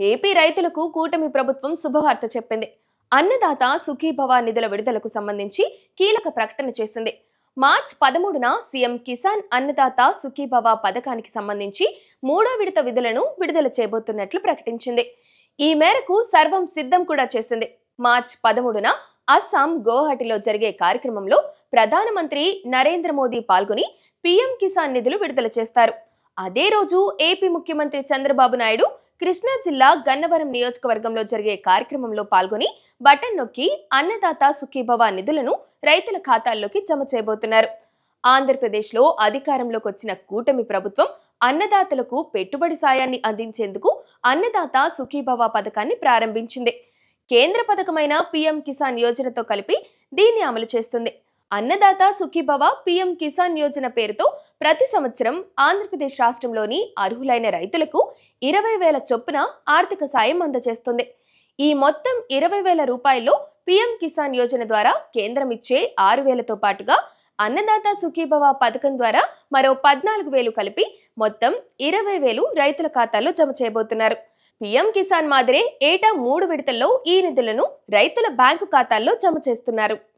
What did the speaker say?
AP రైతులకు కూటమి ప్రభుత్వం శుభవార్త చెప్పింది. అన్నదాత సుఖీభవ నిధుల విడుదలకు సంబంధించి కీలక ప్రకటన చేసింది. మార్చి 13న సీఎం కిసాన్ అన్నదాత సుఖీభవ పథకానికి సంబంధించి మూడో విడత విధులను విడుదల చేయబోతున్నట్లు ప్రకటించింది. ఈ మేరకు సర్వం సిద్ధం కూడా చేసింది. మార్చి 13న అస్సాం గౌహటిలో జరిగే కార్యక్రమంలో ప్రధానమంత్రి నరేంద్ర మోదీ పాల్గొని పీఎం కిసాన్ నిధులు విడుదల చేస్తారు. అదే రోజు ఏపీ ముఖ్యమంత్రి చంద్రబాబు నాయుడు కృష్ణా జిల్లా గన్నవరం నియోజకవర్గంలో జరిగే కార్యక్రమంలో పాల్గొని బటన్ నొక్కి అన్నదాత సుఖీభవ నిధులను రైతుల ఖాతాల్లోకి జమ చేయబోతున్నారు. ఆంధ్రప్రదేశ్లో అధికారంలోకి వచ్చిన కూటమి ప్రభుత్వం అన్నదాతలకు పెట్టుబడి సాయాన్ని అందించేందుకు అన్నదాత సుఖీభవ పథకాన్ని ప్రారంభించింది. కేంద్ర పథకమైన పీఎం కిసాన్ యోజనతో కలిపి దీన్ని అమలు చేస్తుంది. అన్నదాత సుఖీభవ పీఎం కిసాన్ యోజన పేరుతో ప్రతి సంవత్సరం ఆంధ్రప్రదేశ్ రాష్ట్రంలోని అర్హులైన రైతులకు 20,000 చొప్పున ఆర్థిక సాయం అందజేస్తుంది. ఈ మొత్తం 20,000 రూపాయల్లో పీఎం కిసాన్ యోజన ద్వారా కేంద్రం ఇచ్చే 6,000తో పాటుగా అన్నదాత సుఖీభవ పథకం ద్వారా మరో 14,000 కలిపి మొత్తం 20,000 రైతుల ఖాతాల్లో జమ చేయబోతున్నారు. పీఎం కిసాన్ మాదిరే ఏటా 3 విడతల్లో ఈ నిధులను రైతుల బ్యాంకు ఖాతాల్లో జమ చేస్తున్నారు.